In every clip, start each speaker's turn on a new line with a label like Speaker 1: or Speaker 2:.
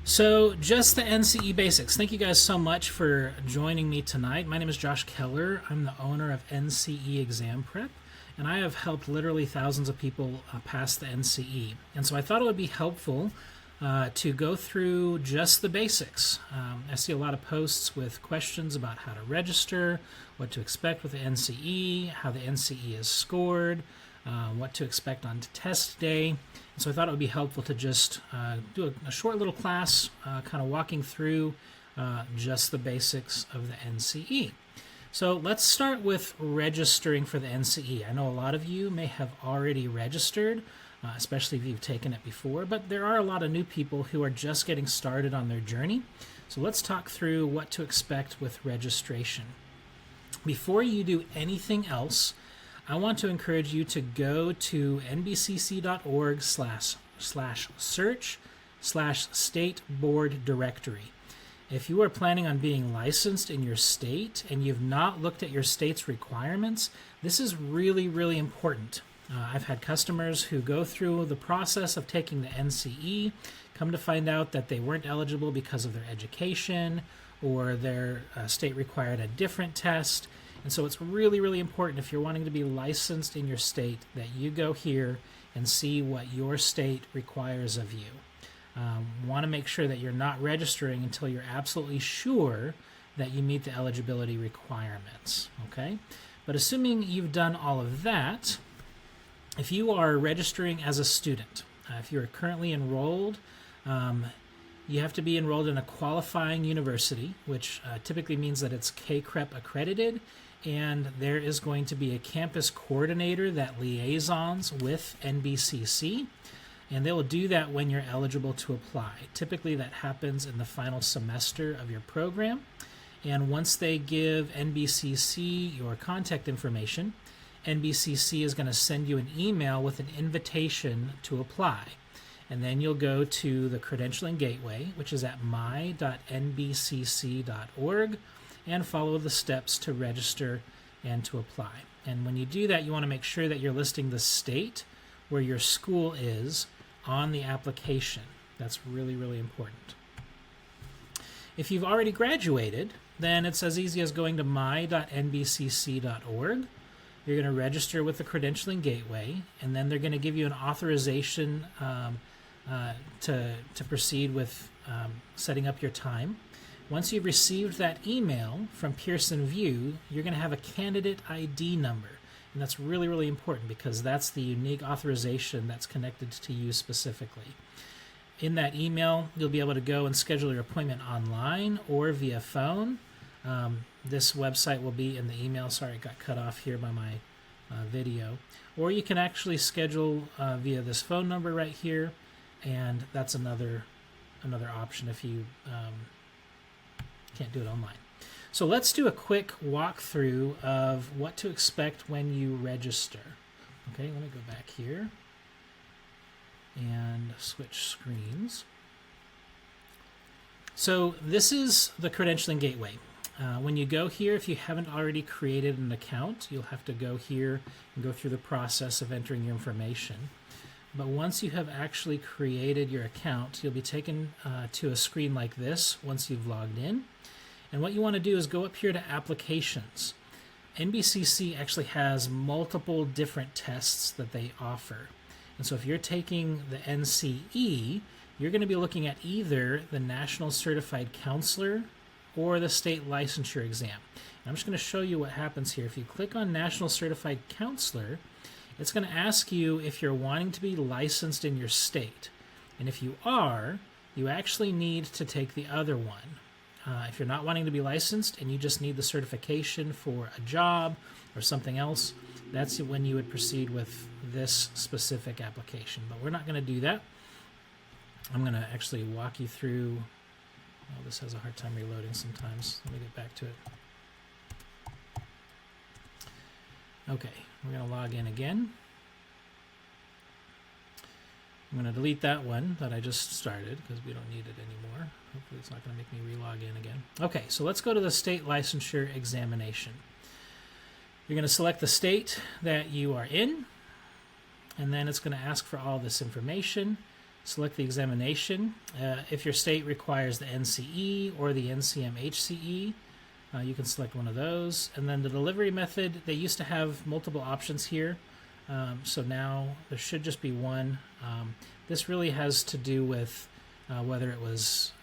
Speaker 1: So, just the NCE basics. Thank you guys so much for joining me tonight. My name is Josh Keller. I'm the owner of NCE Exam Prep, and I have helped literally thousands of people pass the NCE. And so I thought it would be helpful to go through just the basics. I see a lot of posts with questions about how to register, what to expect with the NCE, how the NCE is scored, what to expect on test day. And so I thought it would be helpful to just do a short little class kind of walking through just the basics of the NCE. So let's start with registering for the NCE. I know a lot of you may have already registered, especially if you've taken it before, but there are a lot of new people who are just getting started on their journey. So let's talk through what to expect with registration. Before you do anything else, I want to encourage you to go to nbcc.org/search/state board directory. If you are planning on being licensed in your state and you've not looked at your state's requirements, this is really, really important. I've had customers who go through the process of taking the NCE, come to find out that they weren't eligible because of their education or their state required a different test. And so it's really, really important if you're wanting to be licensed in your state that you go here and see what your state requires of you. Want to make sure that you're not registering until you're absolutely sure that you meet the eligibility requirements. Okay? But assuming you've done all of that, if you are registering as a student, if you're currently enrolled, you have to be enrolled in a qualifying university, which typically means that it's KCREP accredited, and there is going to be a campus coordinator that liaisons with NBCC, and they will do that when you're eligible to apply. Typically that happens in the final semester of your program, and once they give NBCC your contact information, NBCC is going to send you an email with an invitation to apply. And then you'll go to the Credentialing Gateway, which is at my.nbcc.org, and follow the steps to register and to apply. And when you do that, you want to make sure that you're listing the state where your school is on the application. That's really, really important. If you've already graduated, then it's as easy as going to my.nbcc.org. You're going to register with the Credentialing Gateway, and then they're going to give you an authorization to proceed with setting up your time. Once you've received that email from Pearson VUE, you're going to have a candidate ID number. And that's really, really important because that's the unique authorization that's connected to you specifically. In that email, you'll be able to go and schedule your appointment online or via phone. This website will be in the email. Sorry, it got cut off here by my video. Or you can actually schedule via this phone number right here, and that's another option if you can't do it online. So let's do a quick walkthrough of what to expect when you register. Okay, let me go back here and switch screens. So this is the Credentialing Gateway. When you go here, if you haven't already created an account, you'll have to go here and go through the process of entering your information. But once you have actually created your account, you'll be taken to a screen like this once you've logged in. And what you want to do is go up here to Applications. NBCC actually has multiple different tests that they offer. And so if you're taking the NCE, you're going to be looking at either the National Certified Counselor or the State Licensure Exam. And I'm just going to show you what happens here. If you click on National Certified Counselor, it's going to ask you if you're wanting to be licensed in your state. And if you are, you actually need to take the other one. If you're not wanting to be licensed and you just need the certification for a job or something else, that's when you would proceed with this specific application. But we're not going to do that. I'm going to actually walk you through. Oh, this has a hard time reloading sometimes. Let me get back to it. Okay, we're going to log in again. I'm going to delete that one that I just started because we don't need it anymore. Hopefully it's not going to make me re-log in again. Okay, so let's go to the state licensure examination. You're going to select the state that you are in, and then it's going to ask for all this information. Select the examination. If your state requires the NCE or the NCMHCE, you can select one of those. And then the delivery method, they used to have multiple options here. So now there should just be one. This really has to do with whether it was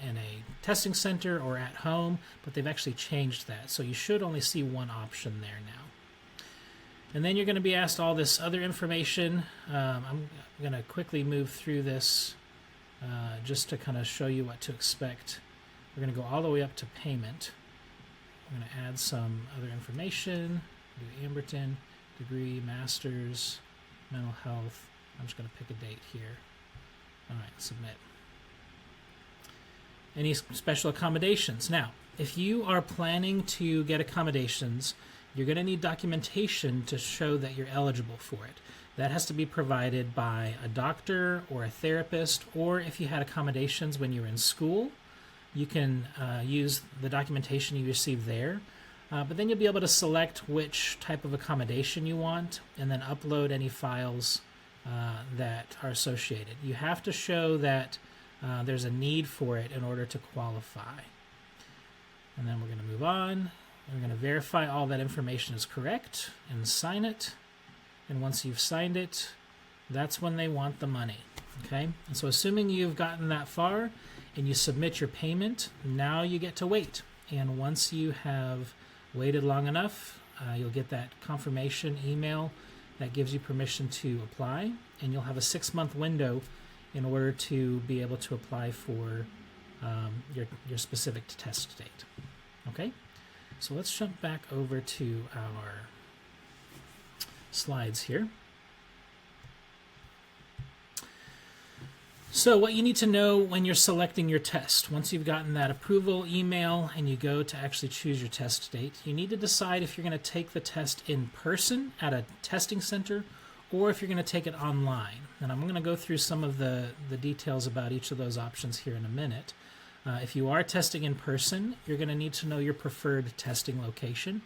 Speaker 1: in a testing center or at home, but they've actually changed that. So you should only see one option there now. And then you're going to be asked all this other information. I'm going to quickly move through this just to kind of show you what to expect. We're going to go all the way up to payment. We're going to add some other information. Do Amberton, degree, master's, mental health. I'm just going to pick a date here. All right, submit. Any special accommodations? Now, if you are planning to get accommodations, you're going to need documentation to show that you're eligible for it. That has to be provided by a doctor or a therapist, or if you had accommodations when you were in school, you can use the documentation you receive there. But then you'll be able to select which type of accommodation you want and then upload any files that are associated. You have to show that there's a need for it in order to qualify. And then we're going to move on. We're going to verify all that information is correct and sign it. And once you've signed it, that's when they want the money. Okay? And so assuming you've gotten that far and you submit your payment, now you get to wait. And once you have waited long enough, you'll get that confirmation email that gives you permission to apply. And you'll have a 6-month window in order to be able to apply for your specific test date. Okay? So let's jump back over to our slides here. So what you need to know when you're selecting your test, once you've gotten that approval email and you go to actually choose your test date, you need to decide if you're going to take the test in person at a testing center or if you're going to take it online. And I'm going to go through some of the details about each of those options here in a minute. If you are testing in person, you're going to need to know your preferred testing location.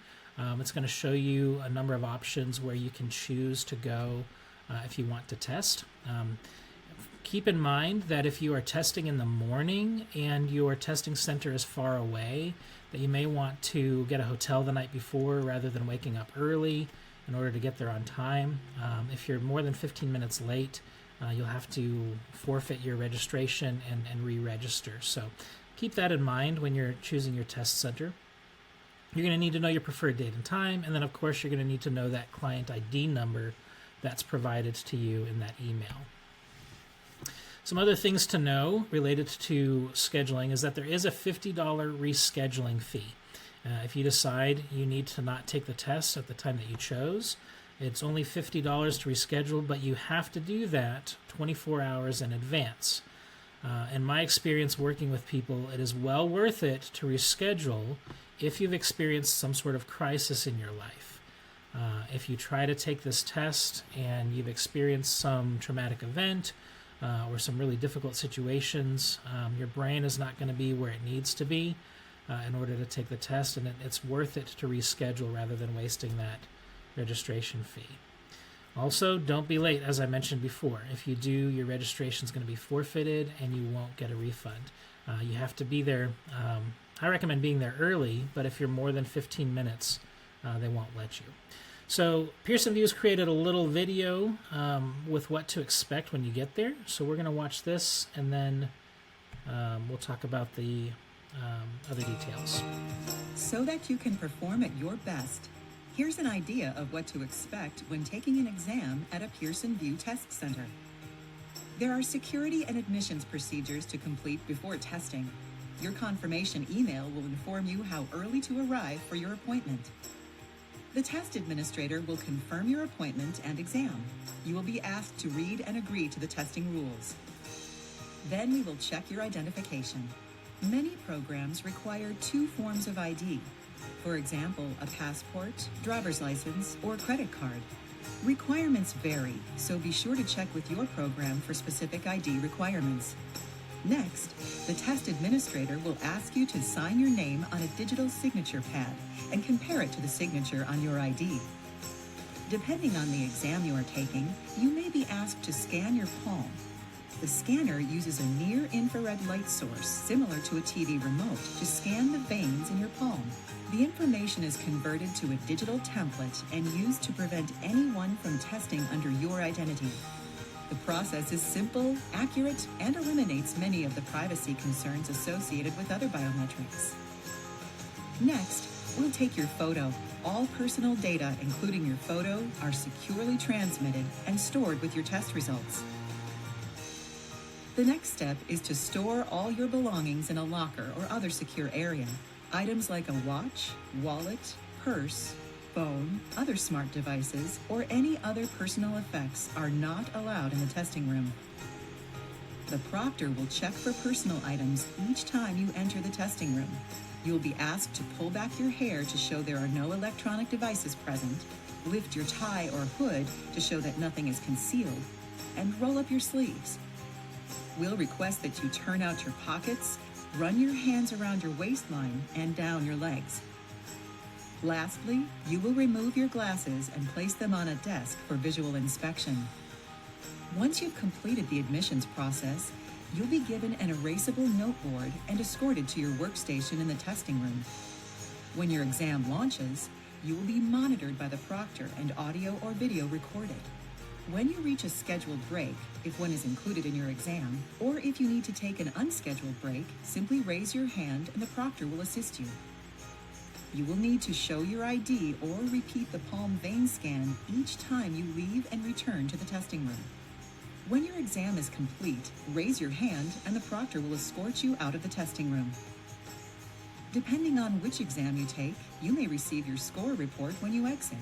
Speaker 1: It's going to show you a number of options where you can choose to go if you want to test. Keep in mind that if you are testing in the morning and your testing center is far away, that you may want to get a hotel the night before rather than waking up early in order to get there on time. If you're more than 15 minutes late, you'll have to forfeit your registration and re-register. So keep that in mind when you're choosing your test center. You're going to need to know your preferred date and time, and then of course you're going to need to know that client ID number that's provided to you in that email. Some other things to know related to scheduling is that there is a $50 rescheduling fee. If you decide you need to not take the test at the time that you chose, it's only $50 to reschedule, but you have to do that 24 hours in advance. In my experience working with people, it is well worth it to reschedule if you've experienced some sort of crisis in your life. If you try to take this test and you've experienced some traumatic event or some really difficult situations, your brain is not going to be where it needs to be in order to take the test, and it's worth it to reschedule rather than wasting that registration fee. Also, don't be late, as I mentioned before. If you do, your registration is going to be forfeited and you won't get a refund. You have to be there. I recommend being there early, but if you're more than 15 minutes, they won't let you. So Pearson VUE has created a little video with what to expect when you get there. So we're going to watch this, and then we'll talk about the other details.
Speaker 2: So that you can perform at your best, here's an idea of what to expect when taking an exam at a Pearson VUE test center. There are security and admissions procedures to complete before testing. Your confirmation email will inform you how early to arrive for your appointment. The test administrator will confirm your appointment and exam. You will be asked to read and agree to the testing rules. Then we will check your identification. Many programs require 2 forms of ID. For example, a passport, driver's license, or credit card. Requirements vary, so be sure to check with your program for specific ID requirements. Next, the test administrator will ask you to sign your name on a digital signature pad and compare it to the signature on your ID. Depending on the exam you are taking, you may be asked to scan your palm. The scanner uses a near-infrared light source similar to a TV remote to scan the veins in your palm. The information is converted to a digital template and used to prevent anyone from testing under your identity. The process is simple, accurate, and eliminates many of the privacy concerns associated with other biometrics. Next, we'll take your photo. All personal data, including your photo, are securely transmitted and stored with your test results. The next step is to store all your belongings in a locker or other secure area. Items like a watch, wallet, purse, phone, other smart devices, or any other personal effects are not allowed in the testing room. The proctor will check for personal items each time you enter the testing room. You'll be asked to pull back your hair to show there are no electronic devices present, lift your tie or hood to show that nothing is concealed, and roll up your sleeves. We'll request that you turn out your pockets, run your hands around your waistline and down your legs. Lastly, you will remove your glasses and place them on a desk for visual inspection. Once you've completed the admissions process, you'll be given an erasable noteboard and escorted to your workstation in the testing room. When your exam launches, you will be monitored by the proctor and audio or video recorded. When you reach a scheduled break, if one is included in your exam, or if you need to take an unscheduled break, simply raise your hand and the proctor will assist you. You will need to show your ID or repeat the palm vein scan each time you leave and return to the testing room. When your exam is complete, raise your hand and the proctor will escort you out of the testing room. Depending on which exam you take, you may receive your score report when you exit.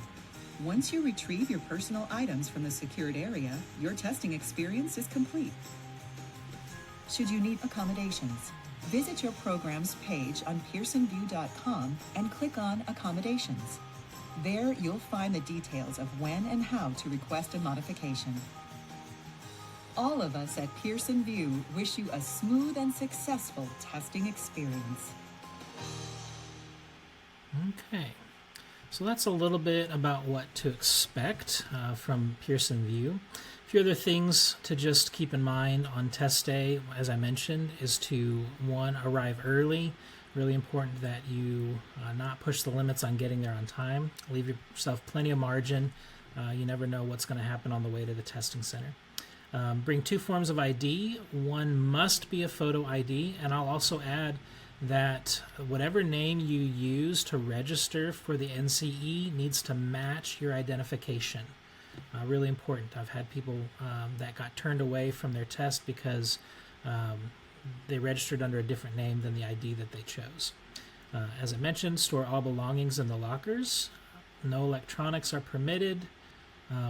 Speaker 2: Once you retrieve your personal items from the secured area, your testing experience is complete. Should you need accommodations, visit your programs page on pearsonview.com and click on Accommodations. There you'll find the details of when and how to request a modification. All of us at Pearson VUE wish you a smooth and successful testing experience.
Speaker 1: Okay. So that's a little bit about what to expect from Pearson VUE. A few other things to just keep in mind on test day, as I mentioned, is to, one, arrive early. Really important that you not push the limits on getting there on time. Leave yourself plenty of margin. You never know what's going to happen on the way to the testing center. Bring 2 forms of ID. One must be a photo ID, and I'll also add that whatever name you use to register for the NCE needs to match your identification. Really important. I've had people that got turned away from their test because they registered under a different name than the ID that they chose. As I mentioned, store all belongings in the lockers. No electronics are permitted.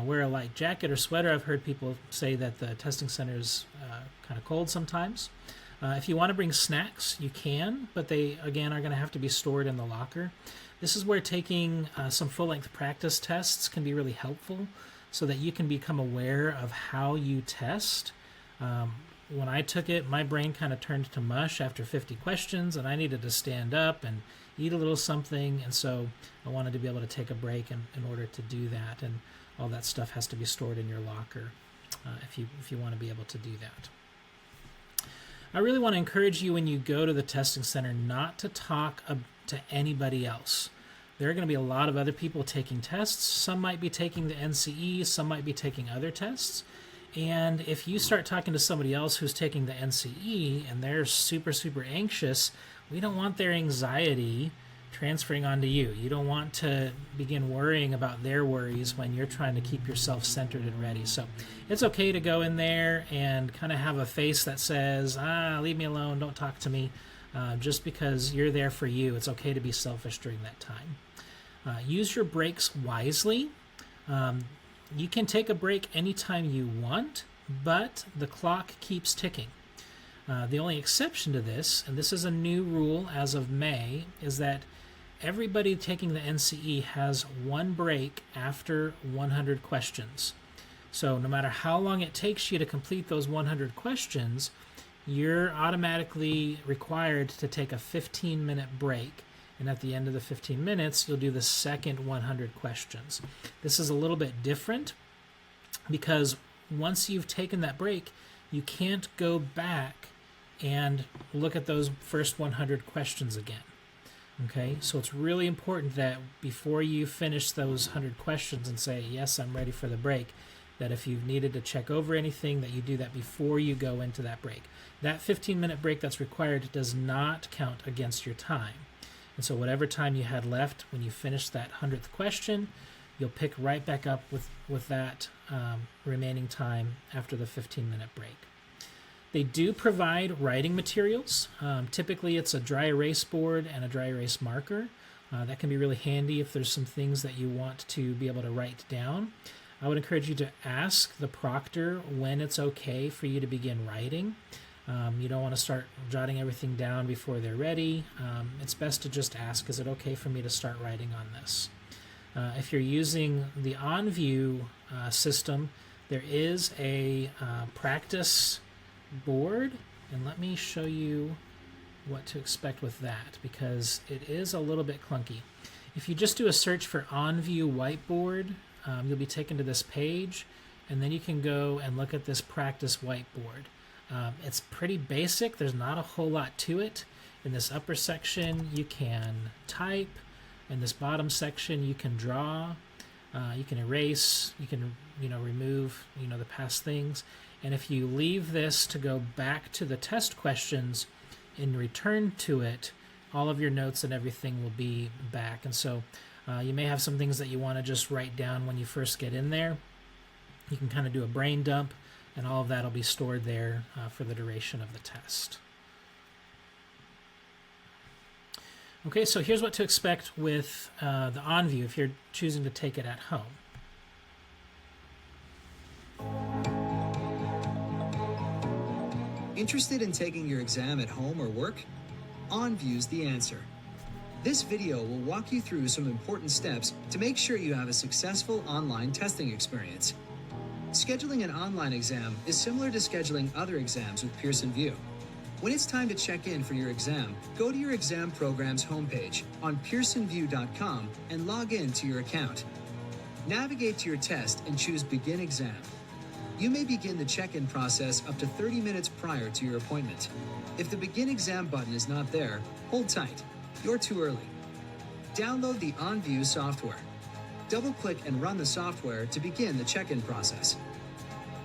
Speaker 1: Wear a light jacket or sweater. I've heard people say that the testing center is kind of cold sometimes. If you want to bring snacks, you can, but they, again, are going to have to be stored in the locker. This is where taking some full-length practice tests can be really helpful so that you can become aware of how you test. When I took it, my brain kind of turned to mush after 50 questions, and I needed to stand up and eat a little something, and so I wanted to be able to take a break in order to do that, and all that stuff has to be stored in your locker if you want to be able to do that. I really want to encourage you when you go to the testing center not to talk to anybody else. There are going to be a lot of other people taking tests. Some might be taking the NCE, some might be taking other tests. And if you start talking to somebody else who's taking the NCE and they're super, super anxious, we don't want their anxiety transferring onto you. You don't want to begin worrying about their worries when you're trying to keep yourself centered and ready. So it's okay to go in there and kind of have a face that says, leave me alone, don't talk to me. Just because you're there for you, it's okay to be selfish during that time. Use your breaks wisely. You can take a break anytime you want, but the clock keeps ticking. The only exception to this, and this is a new rule as of May, is that everybody taking the NCE has 1 break after 100 questions. So no matter how long it takes you to complete those 100 questions, you're automatically required to take a 15-minute break. And at the end of the 15 minutes, you'll do the second 100 questions. This is a little bit different because once you've taken that break, you can't go back and look at those first 100 questions again. Okay, so it's really important that before you finish those 100 questions and say, yes, I'm ready for the break, that if you've needed to check over anything, that you do that before you go into that break. That 15-minute break that's required does not count against your time. And so whatever time you had left when you finish that 100th question, you'll pick right back up with that remaining time after the 15-minute break. They do provide writing materials. Typically it's a dry erase board and a dry erase marker. That can be really handy if there's some things that you want to be able to write down. I would encourage you to ask the proctor when it's okay for you to begin writing. You don't want to start jotting everything down before they're ready. It's best to just ask, is it okay for me to start writing on this? If you're using the OnView system, there is a practice board, and let me show you what to expect with that, because it is a little bit clunky. If you just do a search for OnView whiteboard, you'll be taken to this page, and then you can go and look at this practice whiteboard. It's pretty basic. There's not a whole lot to it. In this upper section, you can type. In this bottom section, you can draw. You can erase. You can, remove, the past things. And if you leave this to go back to the test questions and return to it, all of your notes and everything will be back. And so you may have some things that you want to just write down when you first get in there. You can kind of do a brain dump, and all of that will be stored there for the duration of the test. Okay, so here's what to expect with the OnView if you're choosing to take it at home.
Speaker 3: Interested in taking your exam at home or work? OnView's the answer. This video will walk you through some important steps to make sure you have a successful online testing experience. Scheduling an online exam is similar to scheduling other exams with Pearson VUE. When it's time to check in for your exam, go to your exam program's homepage on pearsonvue.com and log in to your account. Navigate to your test and choose Begin Exam. You may begin the check-in process up to 30 minutes prior to your appointment. If the Begin Exam button is not there, hold tight. You're too early. Download the OnView software. Double-click and run the software to begin the check-in process.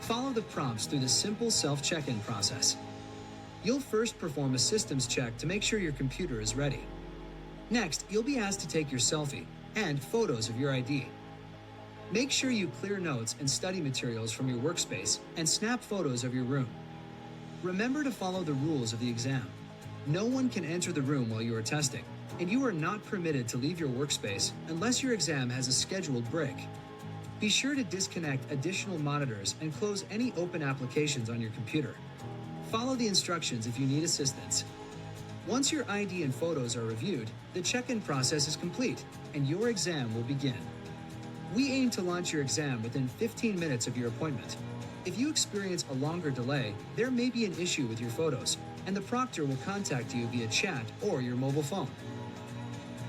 Speaker 3: Follow the prompts through the simple self-check-in process. You'll first perform a systems check to make sure your computer is ready. Next, you'll be asked to take your selfie and photos of your ID. Make sure you clear notes and study materials from your workspace and snap photos of your room. Remember to follow the rules of the exam. No one can enter the room while you are testing, and you are not permitted to leave your workspace unless your exam has a scheduled break. Be sure to disconnect additional monitors and close any open applications on your computer. Follow the instructions if you need assistance. Once your ID and photos are reviewed, the check-in process is complete, and your exam will begin. We aim to launch your exam within 15 minutes of your appointment. If you experience a longer delay, there may be an issue with your photos, and the proctor will contact you via chat or your mobile phone.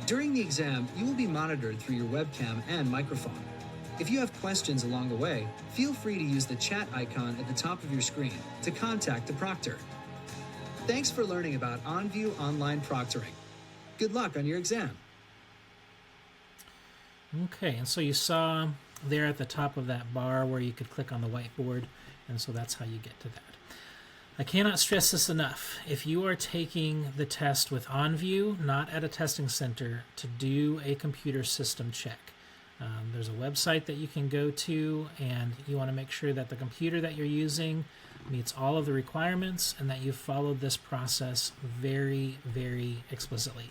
Speaker 3: During the exam, you will be monitored through your webcam and microphone. If you have questions along the way, feel free to use the chat icon at the top of your screen to contact the proctor. Thanks for learning about OnView Online Proctoring. Good luck on your exam.
Speaker 1: Okay, and so you saw there at the top of that bar where you could click on the whiteboard, and so that's how you get to that. I cannot stress this enough. If you are taking the test with OnView, not at a testing center, to do a computer system check. There's a website that you can go to, and you want to make sure that the computer that you're using meets all of the requirements and that you've followed this process very, very explicitly.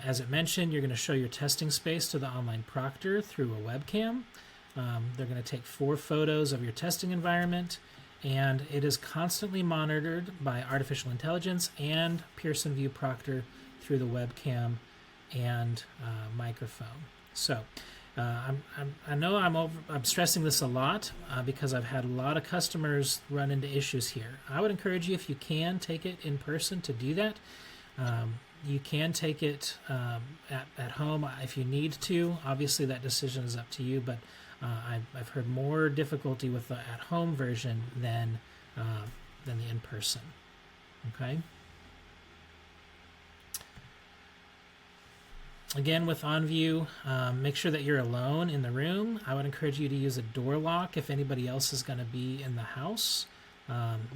Speaker 1: As it mentioned, you're going to show your testing space to the online proctor through a webcam. They're going to take 4 photos of your testing environment, and it is constantly monitored by artificial intelligence and Pearson VUE Proctor through the webcam and microphone. So I know I'm stressing this a lot because I've had a lot of customers run into issues here. I would encourage you, if you can, take it in person to do that. You can take it at home if you need to. Obviously, that decision is up to you, but I've heard more difficulty with the at-home version than than the in-person. Okay. Again, with OnView, make sure that you're alone in the room. I would encourage you to use a door lock if anybody else is going to be in the house.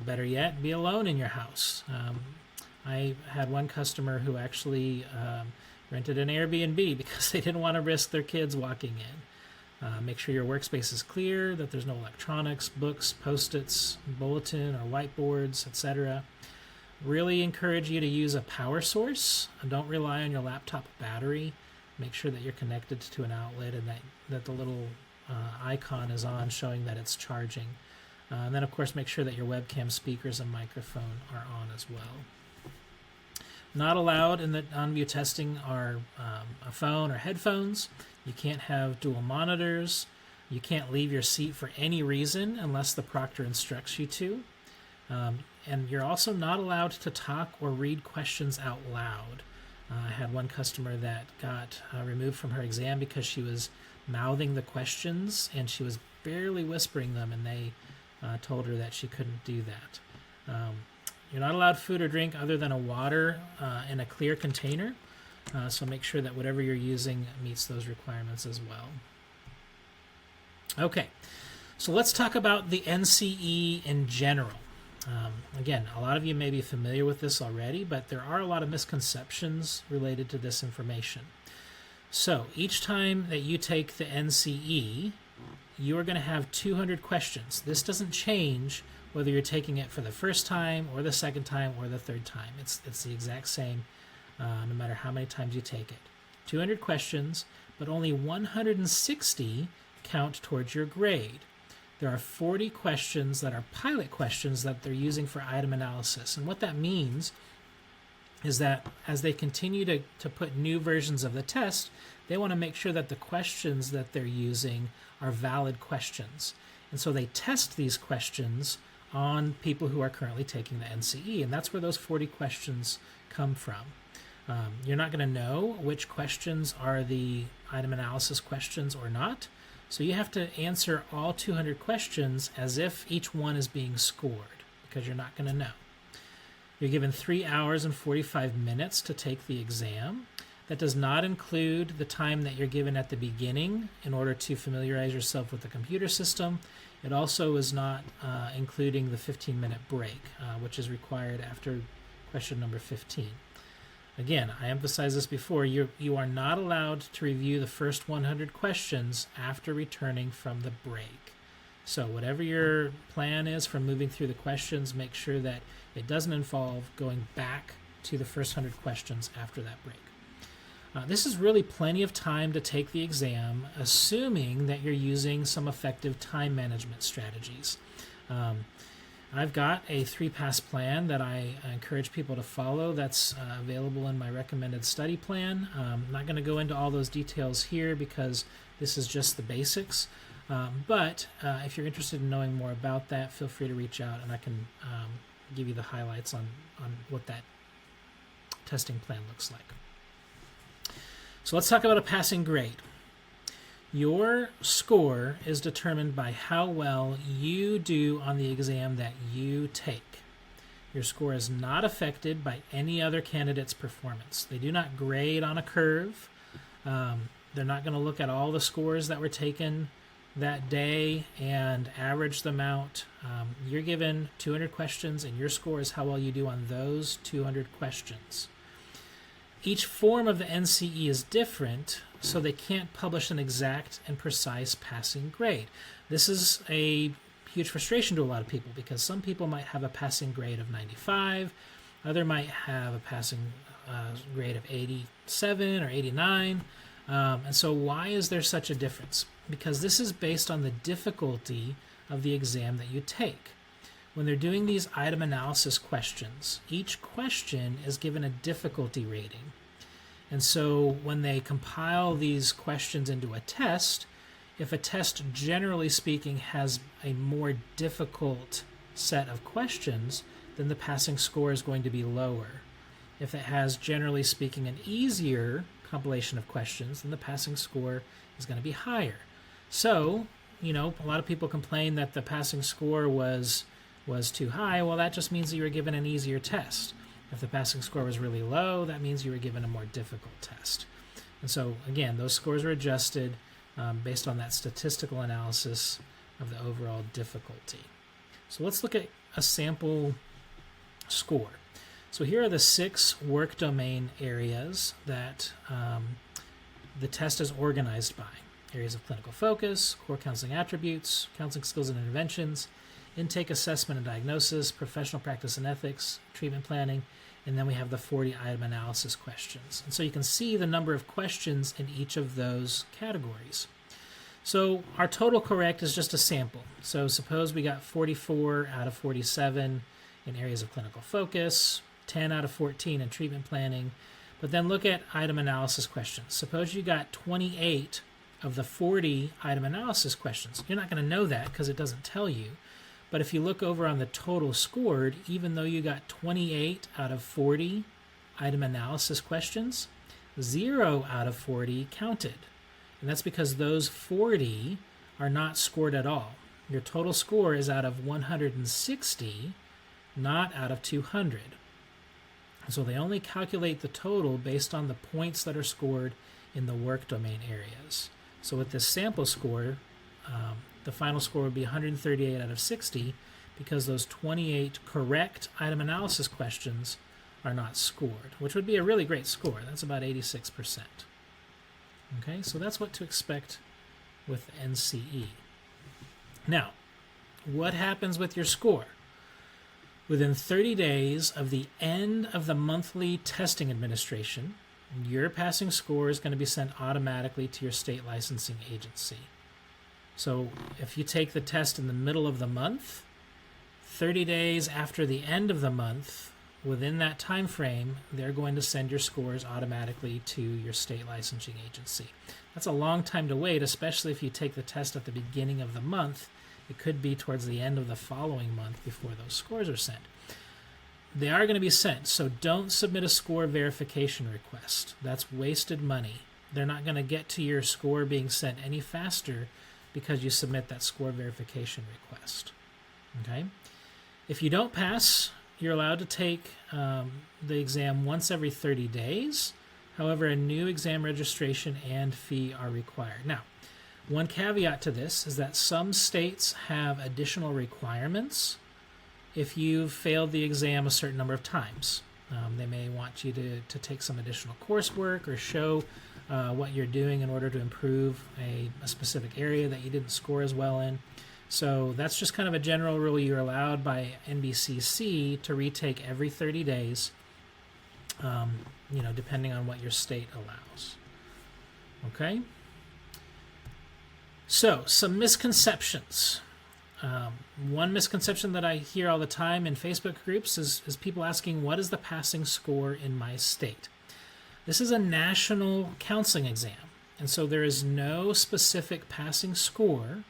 Speaker 1: Better yet, be alone in your house. I had one customer who actually rented an Airbnb because they didn't want to risk their kids walking in. Make sure your workspace is clear, that there's no electronics, books, Post-its, bulletin or whiteboards, etc. Really encourage you to use a power source. Don't rely on your laptop battery. Make sure that you're connected to an outlet and that the little icon is on showing that it's charging. And then, of course, make sure that your webcam, speakers, and microphone are on as well. Not allowed in the OnView testing are a phone or headphones. You can't have dual monitors. You can't leave your seat for any reason unless the proctor instructs you to. And you're also not allowed to talk or read questions out loud. I had one customer that got removed from her exam because she was mouthing the questions and she was barely whispering them, and they told her that she couldn't do that. You're not allowed food or drink other than a water in a clear container, so make sure that whatever you're using meets those requirements as well. Okay, so let's talk about the NCE in general. Again, a lot of you may be familiar with this already, but there are a lot of misconceptions related to this information. So each time that you take the NCE, you are going to have 200 questions. This doesn't change whether you're taking it for the first time or the second time or the third time. It's the exact same no matter how many times you take it. 200 questions, but only 160 count towards your grade. There are 40 questions that are pilot questions that they're using for item analysis. And what that means is that as they continue to put new versions of the test, they want to make sure that the questions that they're using are valid questions. And so they test these questions on people who are currently taking the NCE, and that's where those 40 questions come from. You're not going to know which questions are the item analysis questions or not, so you have to answer all 200 questions as if each one is being scored, because you're not going to know. You're given 3 hours and 45 minutes to take the exam. That does not include the time that you're given at the beginning in order to familiarize yourself with the computer system. It also is not including the 15-minute break, which is required after question number 15. Again, I emphasized this before, you are not allowed to review the first 100 questions after returning from the break. So whatever your plan is for moving through the questions, make sure that it doesn't involve going back to the first 100 questions after that break. This is really plenty of time to take the exam, assuming that you're using some effective time management strategies. I've got a 3-pass plan that I encourage people to follow that's available in my recommended study plan. I'm not going to go into all those details here because this is just the basics. But if you're interested in knowing more about that, feel free to reach out and I can give you the highlights on what that testing plan looks like. So let's talk about a passing grade. Your score is determined by how well you do on the exam that you take. Your score is not affected by any other candidate's performance. They do not grade on a curve. They're not going to look at all the scores that were taken that day and average them out. You're given 200 questions, and your score is how well you do on those 200 questions. Each form of the NCE is different, so they can't publish an exact and precise passing grade. This is a huge frustration to a lot of people because some people might have a passing grade of 95, other might have a passing grade of 87 or 89. And so why is there such a difference? Because this is based on the difficulty of the exam that you take. When they're doing these item analysis questions, each question is given a difficulty rating. And so when they compile these questions into a test, if a test, generally speaking, has a more difficult set of questions, then the passing score is going to be lower. If it has, generally speaking, an easier compilation of questions, then the passing score is going to be higher. So, a lot of people complain that the passing score was was too high, well, that just means that you were given an easier test. If the passing score was really low, that means you were given a more difficult test. And so, again, those scores were adjusted based on that statistical analysis of the overall difficulty. So let's look at a sample score. So here are the 6 work domain areas that the test is organized by. Areas of clinical focus, core counseling attributes, counseling skills and interventions, intake assessment and diagnosis, professional practice and ethics, treatment planning, and then we have the 40-item analysis questions. And so you can see the number of questions in each of those categories. So our total correct is just a sample. So suppose we got 44 out of 47 in areas of clinical focus, 10 out of 14 in treatment planning, but then look at item analysis questions. Suppose you got 28 of the 40 item analysis questions. You're not going to know that because it doesn't tell you. But if you look over on the total scored, even though you got 28 out of 40 item analysis questions, 0 out of 40 counted. And that's because those 40 are not scored at all. Your total score is out of 160, not out of 200. So they only calculate the total based on the points that are scored in the work domain areas. So with this sample score, the final score would be 138 out of 60 because those 28 correct item analysis questions are not scored, which would be a really great score. That's about 86%. Okay, so that's what to expect with NCE. Now, what happens with your score? Within 30 days of the end of the monthly testing administration, your passing score is going to be sent automatically to your state licensing agency. So if you take the test in the middle of the month, 30 days after the end of the month, within that time frame, they're going to send your scores automatically to your state licensing agency. That's a long time to wait, especially if you take the test at the beginning of the month. It could be towards the end of the following month before those scores are sent. They are going to be sent, so don't submit a score verification request. That's wasted money. They're not going to get to your score being sent any faster because you submit that score verification request. Okay? If you don't pass, you're allowed to take the exam once every 30 days. However, a new exam registration and fee are required. Now, one caveat to this is that some states have additional requirements if you've failed the exam a certain number of times. They may want you to take some additional coursework or show what you're doing in order to improve a specific area that you didn't score as well in. So that's just kind of a general rule. You're allowed by NBCC to retake every 30 days, depending on what your state allows. Okay? So, some misconceptions. One misconception that I hear all the time in Facebook groups is people asking, what is the passing score in my state? This is a national counseling exam, and so there is no specific passing score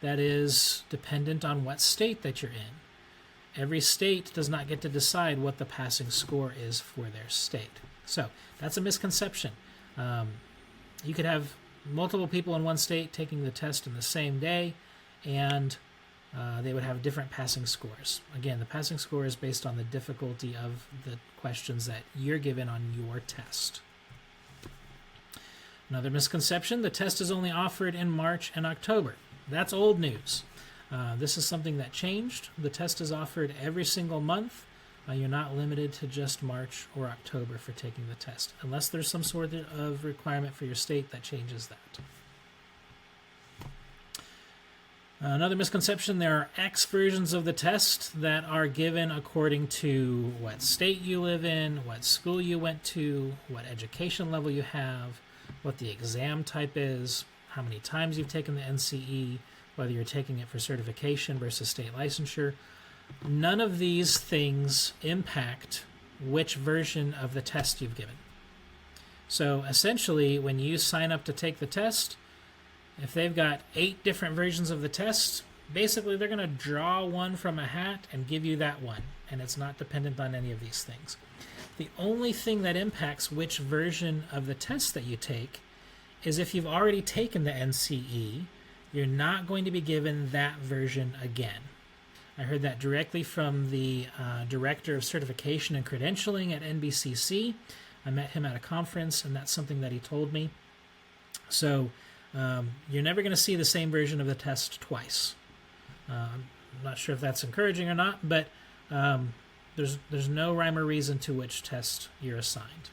Speaker 1: that is dependent on what state that you're in. Every state does not get to decide what the passing score is for their state. So that's a misconception. You could have multiple people in one state taking the test in the same day, and they would have different passing scores. Again, the passing score is based on the difficulty of the questions that you're given on your test. Another misconception, the test is only offered in March and October. That's old news. This is something that changed. The test is offered every single month. You're not limited to just March or October for taking the test, unless there's some sort of requirement for your state that changes that. Another misconception, there are X versions of the test that are given according to what state you live in, what school you went to, what education level you have, what the exam type is, how many times you've taken the NCE, whether you're taking it for certification versus state licensure. None of these things impact which version of the test you've given. So essentially, when you sign up to take the test, if they've got 8 different versions of the test, basically they're going to draw one from a hat and give you that one, and it's not dependent on any of these things. The only thing that impacts which version of the test that you take is if you've already taken the NCE, you're not going to be given that version again. I heard that directly from the Director of Certification and Credentialing at NBCC. I met him at a conference, and that's something that he told me. So you're never going to see the same version of the test twice. I'm not sure if that's encouraging or not, but there's no rhyme or reason to which test you're assigned.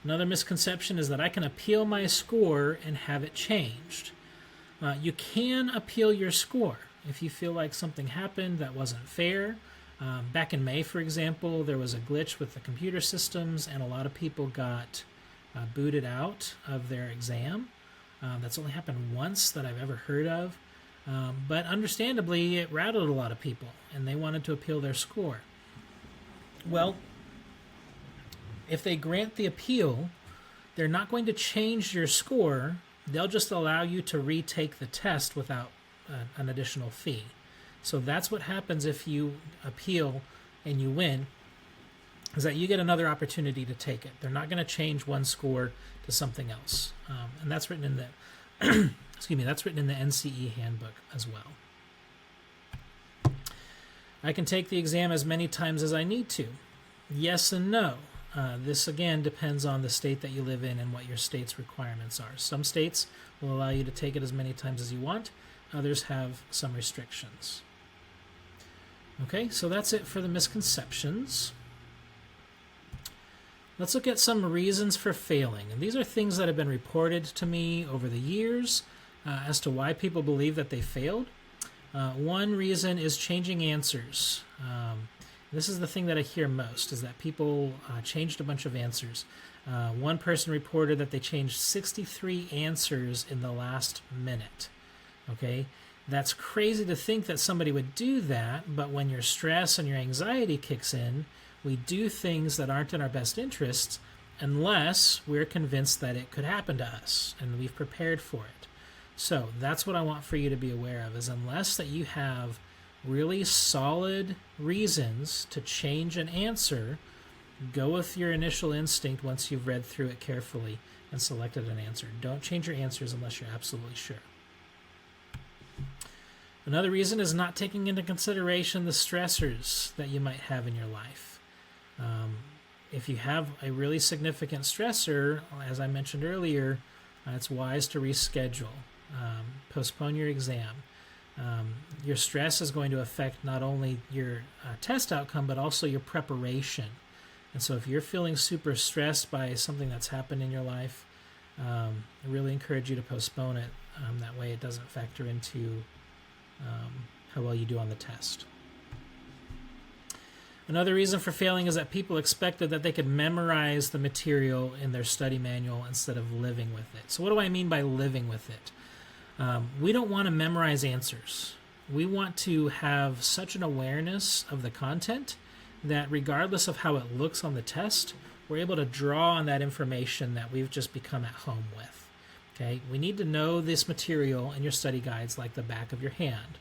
Speaker 1: Another misconception is that I can appeal my score and have it changed. You can appeal your score if you feel like something happened that wasn't fair. Back in May, for example, there was a glitch with the computer systems, and a lot of people got booted out of their exam. That's only happened once that I've ever heard of. But understandably, it rattled a lot of people, and they wanted to appeal their score. Well, if they grant the appeal, they're not going to change your score. They'll just allow you to retake the test without an additional fee. So that's what happens if you appeal and you win, is that you get another opportunity to take it. They're not going to change one score to something else. And that's written in the that's written in the NCE handbook as well. I can take the exam as many times as I need to. Yes and no. This, again, depends on the state that you live in and what your state's requirements are. Some states will allow you to take it as many times as you want. Others have some restrictions. Okay, so that's it for the misconceptions. Let's look at some reasons for failing. And these are things that have been reported to me over the years as to why people believe that they failed. One reason is changing answers. This is the thing that I hear most, is that people changed a bunch of answers. One person reported that they changed 63 answers in the last minute. Okay, that's crazy to think that somebody would do that, but when your stress and your anxiety kicks in, we do things that aren't in our best interests unless we're convinced that it could happen to us and we've prepared for it. So that's what I want for you to be aware of, is unless that you have really solid reasons to change an answer, go with your initial instinct once you've read through it carefully and selected an answer. Don't change your answers unless you're absolutely sure. Another reason is not taking into consideration the stressors that you might have in your life. If you have a really significant stressor, as I mentioned earlier, it's wise to reschedule. Postpone your exam. Your stress is going to affect not only your test outcome, but also your preparation. And so if you're feeling super stressed by something that's happened in your life, I really encourage you to postpone it. That way it doesn't factor into how well you do on the test. Another reason for failing is that people expected that they could memorize the material in their study manual instead of living with it. So what do I mean by living with it? We don't want to memorize answers. We want to have such an awareness of the content that regardless of how it looks on the test, we're able to draw on that information that we've just become at home with. Okay? We need to know this material in your study guides like the back of your hand.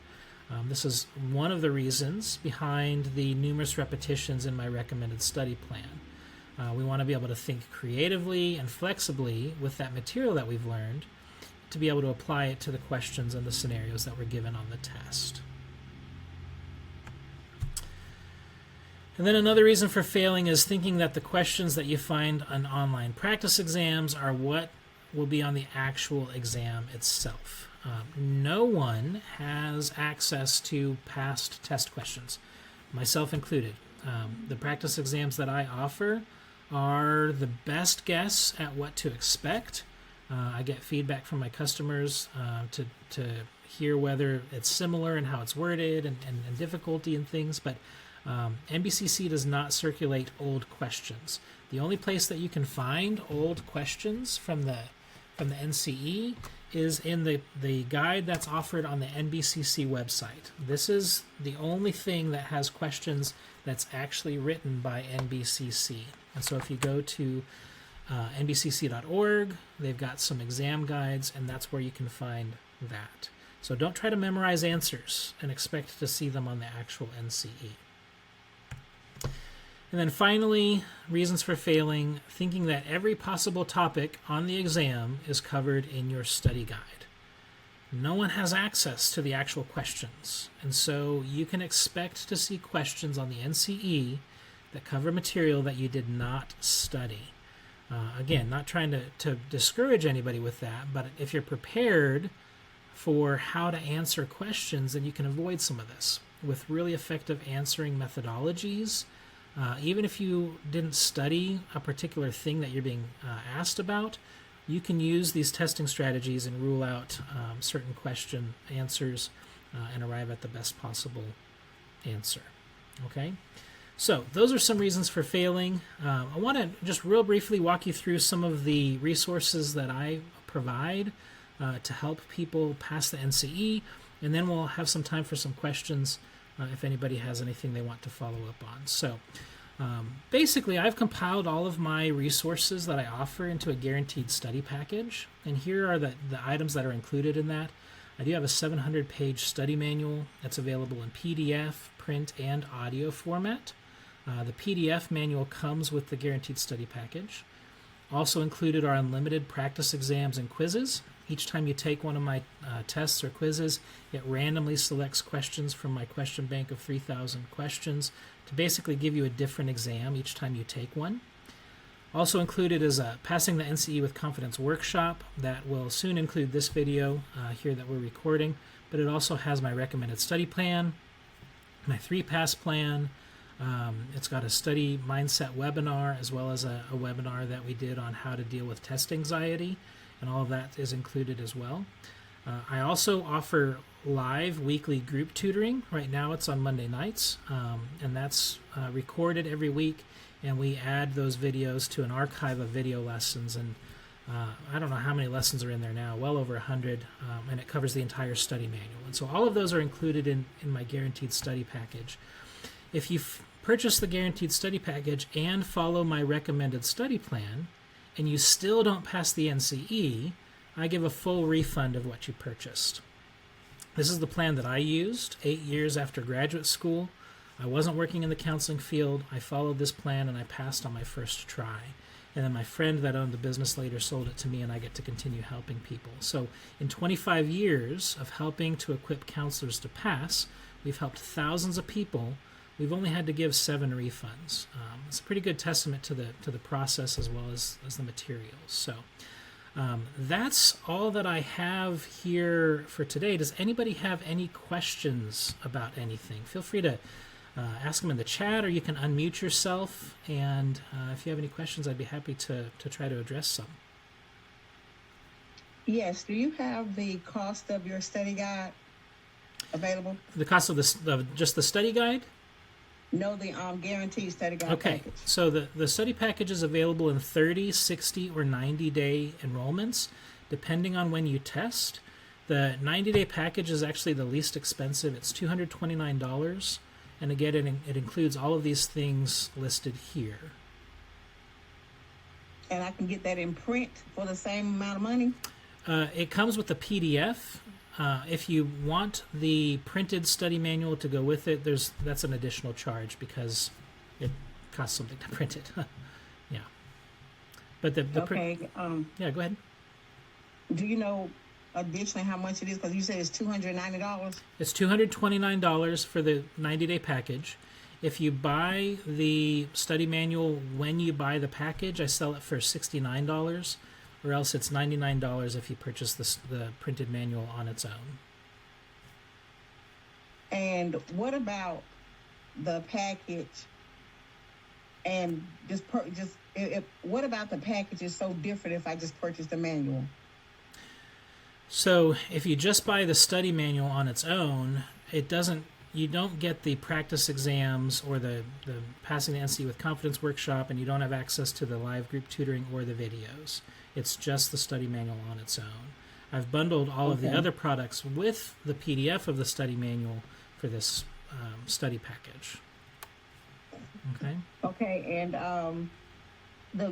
Speaker 1: This is one of the reasons behind the numerous repetitions in my recommended study plan. We want to be able to think creatively and flexibly with that material that we've learned to be able to apply it to the questions and the scenarios that were given on the test. And then another reason for failing is thinking that the questions that you find on online practice exams are what will be on the actual exam itself. No one has access to past test questions, myself included. The practice exams that I offer are the best guess at what to expect. I get feedback from my customers to hear whether it's similar in how it's worded and difficulty and things, but NBCC does not circulate old questions. The only place that you can find old questions from the NCE is in the guide that's offered on the NBCC website. This is the only thing that has questions that's actually written by NBCC. And so if you go to NBCC.org, they've got some exam guides, and that's where you can find that. So don't try to memorize answers and expect to see them on the actual NCE. And then finally, reasons for failing, thinking that every possible topic on the exam is covered in your study guide. no one has access to the actual questions. And so you can expect to see questions on the NCE that cover material that you did not study. Again, not trying to discourage anybody with that, but if you're prepared for how to answer questions, then you can avoid some of this with really effective answering methodologies. Even if you didn't study a particular thing that you're being asked about, you can use these testing strategies and rule out certain question answers and arrive at the best possible answer. Okay? So those are some reasons for failing. I want to just real briefly walk you through some of the resources that I provide to help people pass the NCE, and then we'll have some time for some questions if anybody has anything they want to follow up on. So basically, I've compiled all of my resources that I offer into a guaranteed study package, and here are the items that are included in that. I do have a 700-page study manual that's available in PDF, print, and audio format. The PDF manual comes with the guaranteed study package. Also included are unlimited practice exams and quizzes. Each time you take one of my tests or quizzes, it randomly selects questions from my question bank of 3,000 questions to basically give you a different exam each time you take one. Also included is a Passing the NCE with Confidence workshop that will soon include this video here that we're recording, but it also has my recommended study plan, my 3-pass plan. It's got a study mindset webinar as well as a webinar that we did on how to deal with test anxiety, and all of that is included as well. I also offer live weekly group tutoring. Right now it's on Monday nights, and that's recorded every week, and we add those videos to an archive of video lessons, and I don't know how many lessons are in there now, well over 100, and it covers the entire study manual. And so all of those are included in my guaranteed study package. If you purchase the guaranteed study package and follow my recommended study plan, and you still don't pass the NCE, I give a full refund of what you purchased. This is the plan that I used 8 years after graduate school. I wasn't working in the counseling field. I followed this plan and I passed on my first try. And then my friend that owned the business later sold it to me, and I get to continue helping people. So in 25 years of helping to equip counselors to pass, we've helped thousands of people. We've only had to give 7 refunds. It's a pretty good testament to the process as well as the materials. So that's all that I have here for today. Does anybody have any questions about anything? Feel free to ask them in the chat, or you can unmute yourself. And if you have any questions, I'd be happy to try to address some.
Speaker 4: Yes. Do you have the cost of your study guide available?
Speaker 1: The cost of just the study guide?
Speaker 4: No, the guaranteed study guide package.
Speaker 1: So the study package is available in 30, 60, or 90-day enrollments, depending on when you test. The 90-day package is actually the least expensive. It's $229, and again, it includes all of these things listed here.
Speaker 4: And I can get that in print for the same amount of money?
Speaker 1: It comes with the PDF. If you want the printed study manual to go with it, that's an additional charge because it costs something to print it. Yeah. But
Speaker 4: okay.
Speaker 1: Yeah, go ahead.
Speaker 4: Do you know additionally how much it is? Because you said it's $290.
Speaker 1: It's $229 for the 90-day package. If you buy the study manual when you buy the package, I sell it for $69. Or else it's $99 if you purchase the printed manual on its own.
Speaker 4: And what about the package? And what about the package is so different if I just purchase the manual?
Speaker 1: So if you just buy the study manual on its own, you don't get the practice exams or the Passing the NCE with Confidence workshop, and you don't have access to the live group tutoring or the videos. It's just the study manual on its own. I've bundled all of the other products with the PDF of the study manual for this study package. Okay.
Speaker 4: Okay, and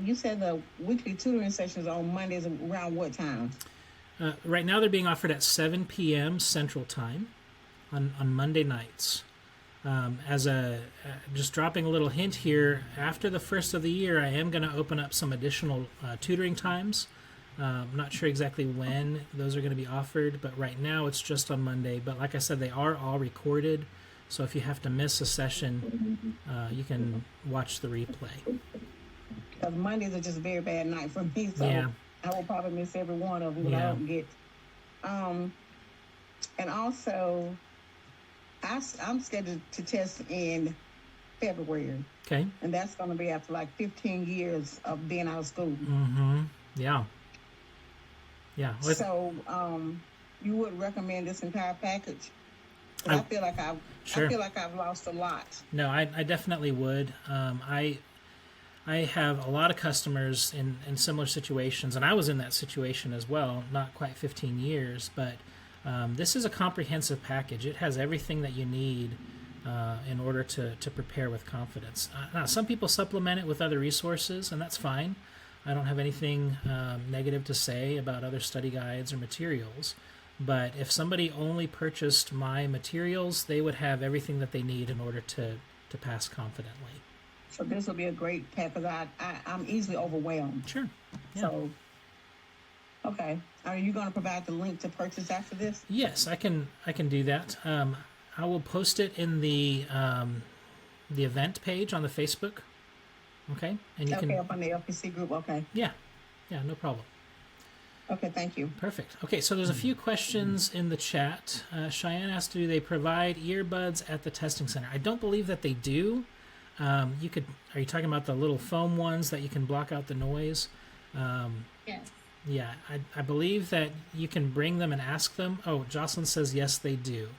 Speaker 4: you said the weekly tutoring sessions on Mondays around what time?
Speaker 1: Right now they're being offered at 7 p.m. Central Time on Monday nights. Just dropping a little hint here, after the first of the year, I am going to open up some additional tutoring times. I'm not sure exactly when those are going to be offered, but right now it's just on Monday. But like I said, they are all recorded, so if you have to miss a session, you can watch the replay.
Speaker 4: Because Mondays are just a very bad night for me, so
Speaker 1: Yeah.
Speaker 4: I will probably miss every one of them that I
Speaker 1: Yeah.
Speaker 4: don't get. And also, I'm scheduled to test in February,
Speaker 1: Okay.
Speaker 4: and that's going to be after like 15 years of being out of school.
Speaker 1: Mm-hmm. Yeah. Yeah.
Speaker 4: So, you would recommend this entire package? 'Cause I feel like
Speaker 1: Sure.
Speaker 4: I feel like I've lost a lot.
Speaker 1: No, I definitely would. I have a lot of customers in similar situations, and I was in that situation as well, not quite 15 years, but this is a comprehensive package. It has everything that you need in order to prepare with confidence. Now, some people supplement it with other resources, and that's fine. I don't have anything negative to say about other study guides or materials. But if somebody only purchased my materials, they would have everything that they need in order to pass confidently.
Speaker 4: So this will be a great pack because I'm easily overwhelmed.
Speaker 1: Sure. Yeah.
Speaker 4: So, okay. Are you going to provide the link to purchase after this?
Speaker 1: Yes, I can do that. I will post it in the event page on the Facebook. Okay, and you
Speaker 4: Okay,
Speaker 1: can.
Speaker 4: up on the LPC group. Okay.
Speaker 1: Yeah, no problem.
Speaker 4: Okay, thank you.
Speaker 1: Perfect. Okay, so there's a few questions in the chat. Cheyenne asked, do they provide earbuds at the testing center? I don't believe that they do. Are you talking about the little foam ones that you can block out the noise?
Speaker 5: Yes.
Speaker 1: Yeah, I believe that you can bring them and ask them. Oh, Jocelyn says yes, they do.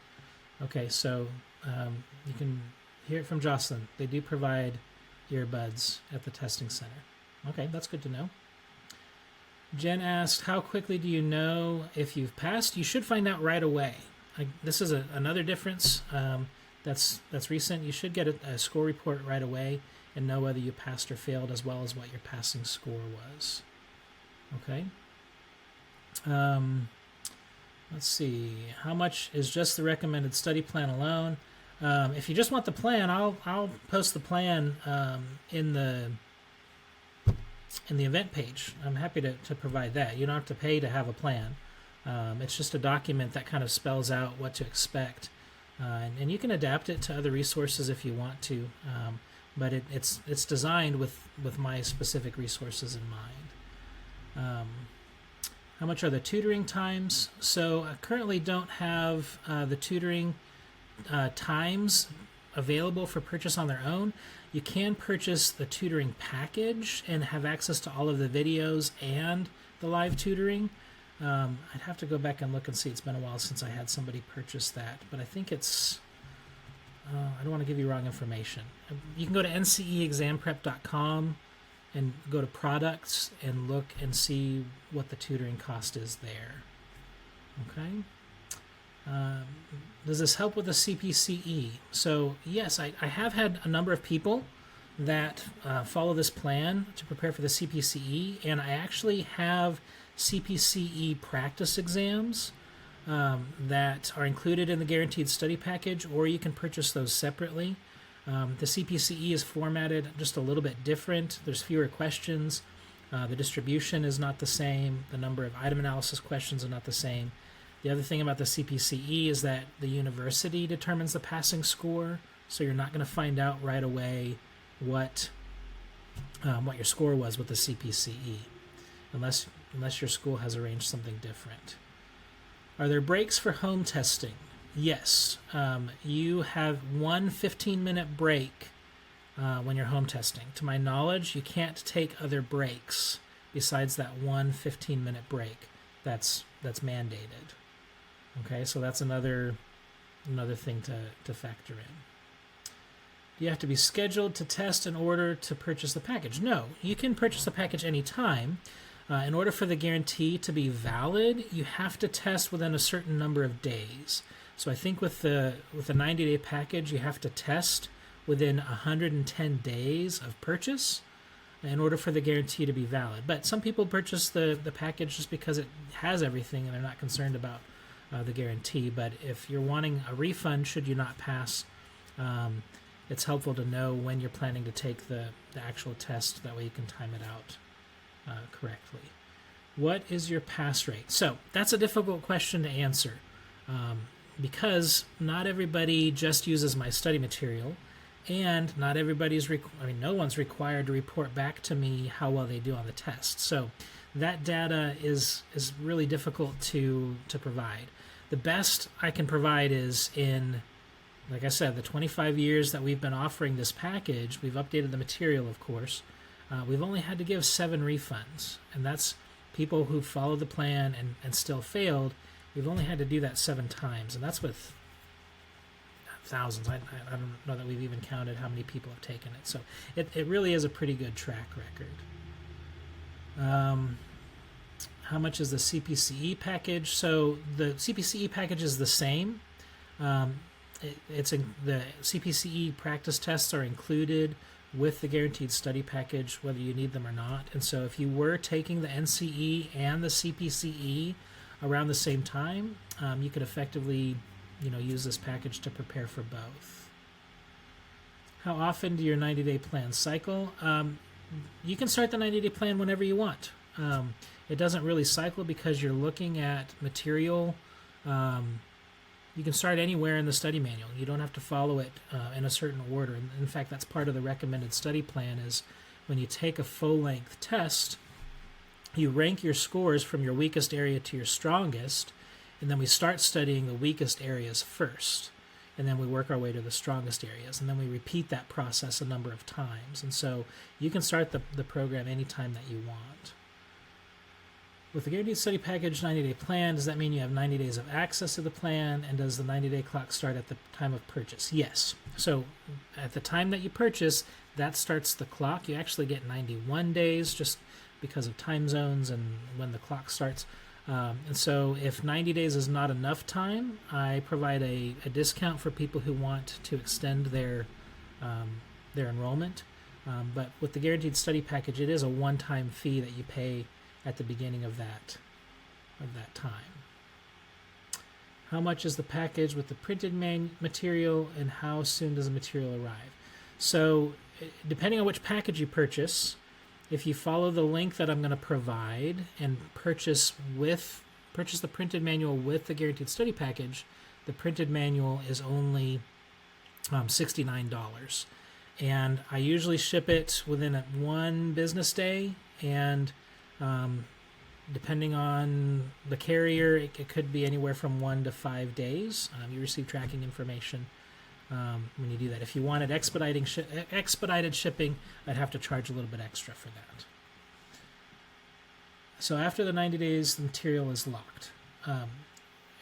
Speaker 1: Okay, so you can hear it from Jocelyn. They do provide earbuds at the testing center. Okay, that's good to know. Jen asked, how quickly do you know if you've passed? You should find out right away. This is another difference that's recent. You should get a score report right away and know whether you passed or failed, as well as what your passing score was. Okay. Let's see. How much is just the recommended study plan alone? If you just want the plan, I'll post the plan in the event page. I'm happy to provide that. You don't have to pay to have a plan. It's just a document that kind of spells out what to expect, and you can adapt it to other resources if you want to. But it's designed with my specific resources in mind. How much are the tutoring times? So I currently don't have the tutoring times available for purchase on their own. You can purchase the tutoring package and have access to all of the videos and the live tutoring. I'd have to go back and look and see. It's been a while since I had somebody purchase that, but I think it's I don't want to give you wrong information. You can go to nceexamprep.com and go to products and look and see what the tutoring cost is there. Okay. Does this help with the CPCE? So yes, I have had a number of people that follow this plan to prepare for the CPCE, and I actually have CPCE practice exams that are included in the guaranteed study package, or you can purchase those separately. The CPCE is formatted just a little bit different. There's fewer questions. The distribution is not the same. The number of item analysis questions are not the same. The other thing about the CPCE is that the university determines the passing score, so you're not going to find out right away what your score was with the CPCE, unless your school has arranged something different. Are there breaks for home testing? Yes. You have one 15-minute break when you're home testing. To my knowledge, you can't take other breaks besides that one 15-minute break that's mandated. Okay, so that's another thing to factor in. Do you have to be scheduled to test in order to purchase the package? No, you can purchase the package anytime. In order for the guarantee to be valid, you have to test within a certain number of days. So I think with the 90-day package, you have to test within 110 days of purchase in order for the guarantee to be valid. But some people purchase the package just because it has everything and they're not concerned about the guarantee. But if you're wanting a refund should you not pass, it's helpful to know when you're planning to take the actual test. That way you can time it out correctly. What is your pass rate? So that's a difficult question to answer because not everybody just uses my study material, and not everybody's, no one's required to report back to me how well they do on the test. So that data is really difficult to provide. The best I can provide is in, like I said, the 25 years that we've been offering this package, we've updated the material, of course. We've only had to give 7 refunds, and that's people who followed the plan and still failed. We've only had to do that 7 times, and that's with thousands. I don't know that we've even counted how many people have taken it. So it really is a pretty good track record. How much is the CPCE package? So the CPCE package is the same. The CPCE practice tests are included with the guaranteed study package, whether you need them or not. And so if you were taking the NCE and the CPCE around the same time, you could effectively use this package to prepare for both. How often do your 90-day plans cycle? You can start the 90-day plan whenever you want. It doesn't really cycle because you're looking at material. You can start anywhere in the study manual. You don't have to follow it in a certain order. In fact, that's part of the recommended study plan is when you take a full-length test, you rank your scores from your weakest area to your strongest, and then we start studying the weakest areas first, and then we work our way to the strongest areas, and then we repeat that process a number of times. And so you can start the program anytime that you want. With the Guaranteed Study Package 90-day plan, does that mean you have 90 days of access to the plan, and does the 90-day clock start at the time of purchase? Yes. So at the time that you purchase, that starts the clock. You actually get 91 days just because of time zones and when the clock starts. And so if 90 days is not enough time, I provide a discount for people who want to extend their enrollment. But with the Guaranteed Study Package, it is a one-time fee that you pay at the beginning of that time. How much is the package with the printed material, and how soon does the material arrive? So depending on which package you purchase, if you follow the link that I'm going to provide and purchase the printed manual with the Guaranteed Study Package, the printed manual is only $69. And I usually ship it within 1 business day, and depending on the carrier, it could be anywhere from 1 to 5 days. You receive tracking information when you do that. If you wanted expedited shipping, I'd have to charge a little bit extra for that. So after the 90 days, the material is locked.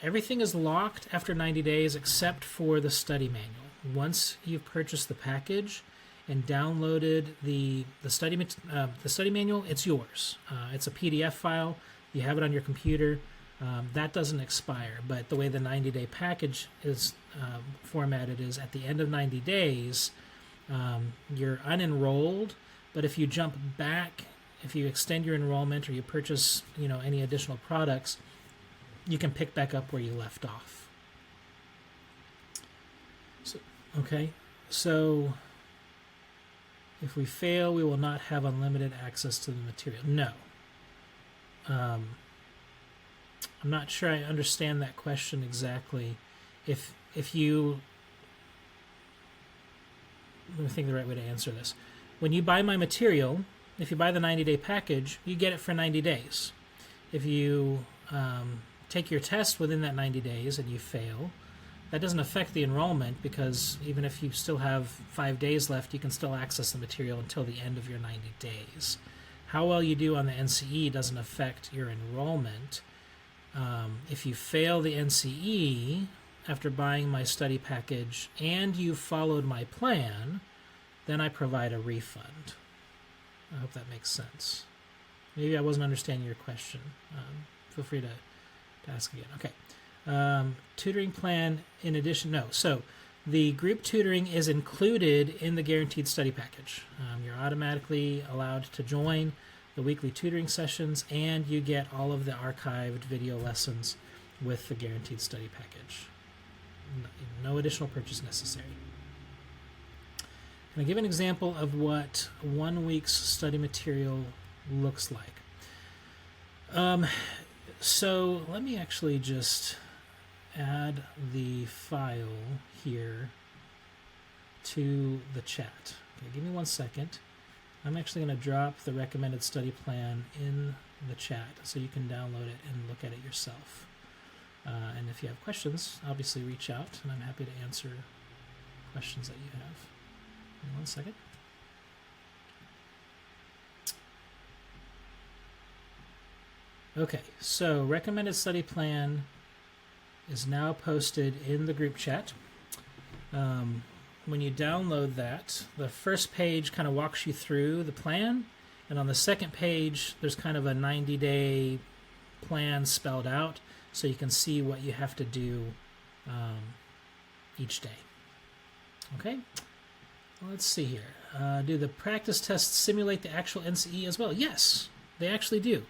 Speaker 1: Everything is locked after 90 days except for the study manual. Once you've purchased the package and downloaded the study manual, it's yours. It's a PDF file. You have it on your computer. That doesn't expire. But the way the 90-day package is formatted is at the end of 90 days, you're unenrolled. But if you jump back, if you extend your enrollment or you purchase any additional products, you can pick back up where you left off. So if we fail, we will not have unlimited access to the material. No. I'm not sure I understand that question exactly. If you... Let me think the right way to answer this. When you buy my material, if you buy the 90-day package, you get it for 90 days. If you take your test within that 90 days and you fail, that doesn't affect the enrollment, because even if you still have 5 days left, you can still access the material until the end of your 90 days. How well you do on the NCE doesn't affect your enrollment. If you fail the NCE after buying my study package and you followed my plan, then I provide a refund. I hope that makes sense. Maybe I wasn't understanding your question. Feel free to ask again. Okay. Tutoring plan in addition, no. So the group tutoring is included in the Guaranteed Study Package. You're automatically allowed to join the weekly tutoring sessions, and you get all of the archived video lessons with the Guaranteed Study Package. No additional purchase necessary. Can I give an example of what 1 week's study material looks like? So let me actually just add the file here to the chat. Okay, give me 1 second. I'm actually going to drop the recommended study plan in the chat so you can download it and look at it yourself. And if you have questions, obviously reach out, and I'm happy to answer questions that you have. Give me 1 second. Okay, so recommended study plan is now posted in the group chat. When you download that, the first page kind of walks you through the plan, and on the second page, there's kind of a 90-day plan spelled out, so you can see what you have to do each day. Okay, let's see here. Do the practice tests simulate the actual NCE as well? Yes, they actually do.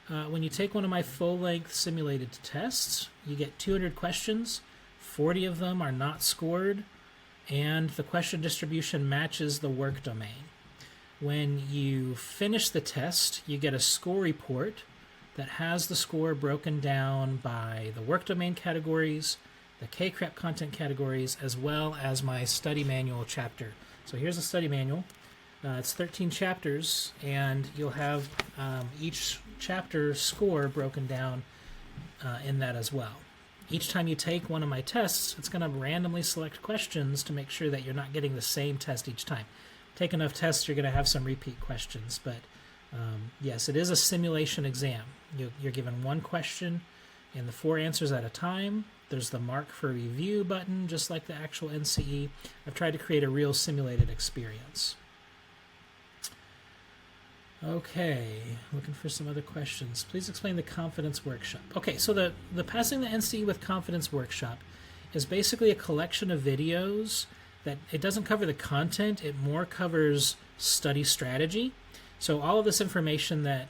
Speaker 1: When you take one of my full-length simulated tests, you get 200 questions. 40 of them are not scored, and the question distribution matches the work domain. When you finish the test, you get a score report that has the score broken down by the work domain categories, the KCREP content categories, as well as my study manual chapter. So here's a study manual. It's 13 chapters, and you'll have each chapter score broken down in that as well. Each time you take one of my tests, it's going to randomly select questions to make sure that you're not getting the same test each time. Take enough tests, you're going to have some repeat questions, but yes, it is a simulation exam. You're given one question and the 4 answers at a time. There's the mark for review button, just like the actual NCE. I've tried to create a real simulated experience. Okay, looking for some other questions. Please explain the confidence workshop. Okay, so the Passing the NCE with Confidence workshop is basically a collection of videos that it doesn't cover the content, it more covers study strategy. So all of this information that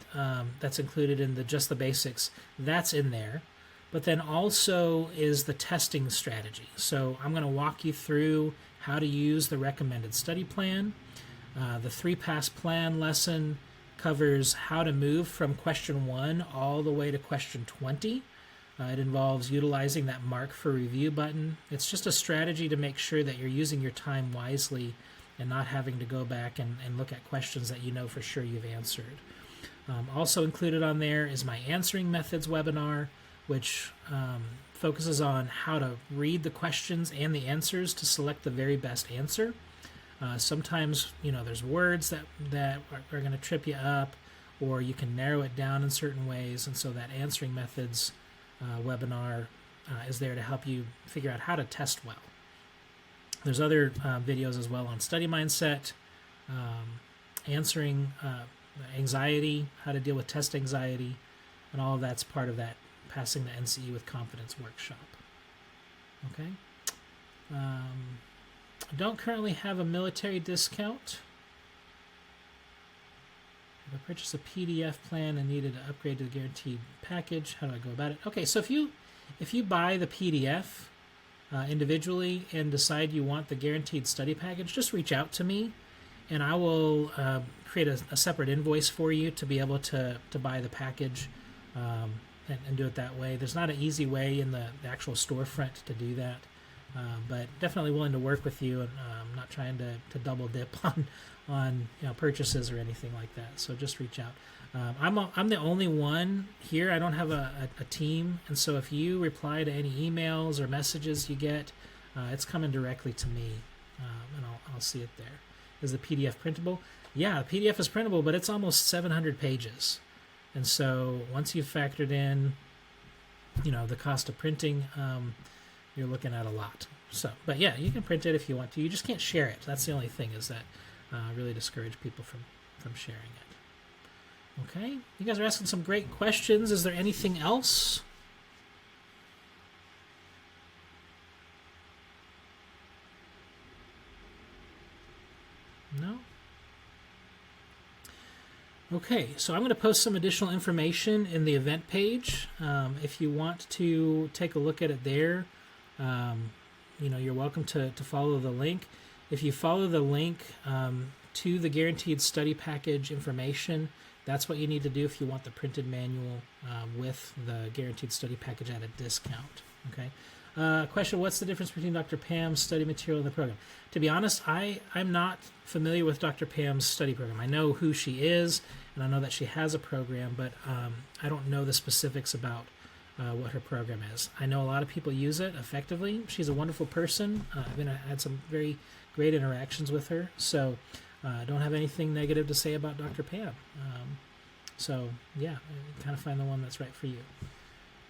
Speaker 1: that's included in just the basics, that's in there. But then also is the testing strategy. So I'm going to walk you through how to use the recommended study plan. The 3-pass plan lesson covers how to move from question 1 all the way to question 20. It involves utilizing that mark for review button. It's just a strategy to make sure that you're using your time wisely and not having to go back and look at questions that you know for sure you've answered. Also included on there is my Answering Methods webinar, which focuses on how to read the questions and the answers to select the very best answer. Sometimes, there's words that are going to trip you up, or you can narrow it down in certain ways, and so that Answering Methods webinar is there to help you figure out how to test well. There's other videos as well on study mindset, answering anxiety, how to deal with test anxiety, and all of that's part of that Passing the NCE with Confidence workshop. Okay. I don't currently have a military discount. If I purchased a PDF plan and needed to upgrade to the guaranteed package, how do I go about it? Okay, so if you buy the PDF individually and decide you want the guaranteed study package, just reach out to me, and I will create a separate invoice for you to be able to buy the package and do it that way. There's not an easy way in the actual storefront to do that. But definitely willing to work with you, and not trying to double dip on purchases or anything like that. So just reach out. I'm the only one here. I don't have a team, and so if you reply to any emails or messages you get, it's coming directly to me, and I'll see it there. Is the PDF printable? Yeah, the PDF is printable, but it's almost 700 pages, and so once you've factored in, the cost of printing. You're looking at a lot. So, but yeah, you can print it if you want to. You just can't share it. That's the only thing, is that really discourage people from sharing it. Okay, you guys are asking some great questions. Is there anything else? No? Okay, so I'm going to post some additional information in the event page. If you want to take a look at it there, you're welcome to follow the link. If you follow the link to the guaranteed study package information. That's what you need to do if you want the printed manual with the guaranteed study package at a discount. Okay. Question, what's the difference between Dr. Pam's study material and the program? To be honest, I'm not familiar with Dr. Pam's study program. I know who she is, and I know that she has a program, but I don't know the specifics about what her program is. I know a lot of people use it effectively. She's a wonderful person. Had some very great interactions with her, so I don't have anything negative to say about Dr. Pam. So, yeah, kind of find the one that's right for you.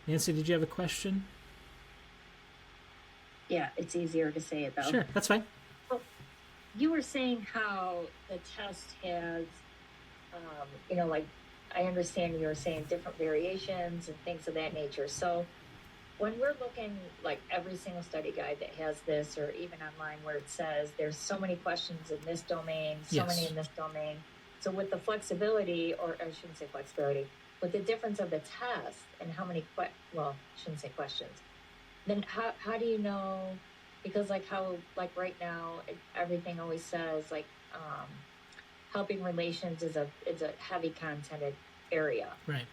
Speaker 1: Nancy, did you have a question?
Speaker 5: Yeah, it's easier to say it though.
Speaker 1: Sure, that's fine.
Speaker 5: Well, you were saying how the test has, like I understand you were saying different variations and things of that nature. So when we're looking, like every single study guide that has this, or even online where it says there's so many questions in this domain, so many in this domain. So with the flexibility, or I shouldn't say flexibility, with the difference of the test and how many, I shouldn't say questions. Then how do you know, because like right now, everything always says like helping relations is a heavy contented area.
Speaker 1: Right.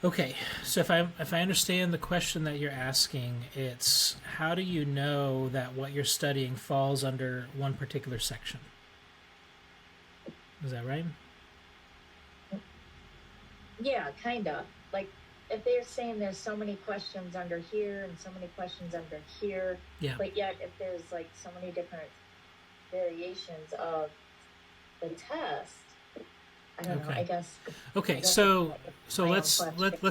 Speaker 1: Okay, so if I understand the question that you're asking, it's how do you know that what you're studying falls under one particular section? Is that right?
Speaker 5: Yeah, kind of. Like if they're saying there's so many questions under here and so many questions under here,
Speaker 1: yeah.
Speaker 5: But yet if there's like so many different variations of the test, I don't know, I guess.
Speaker 1: Okay, so let's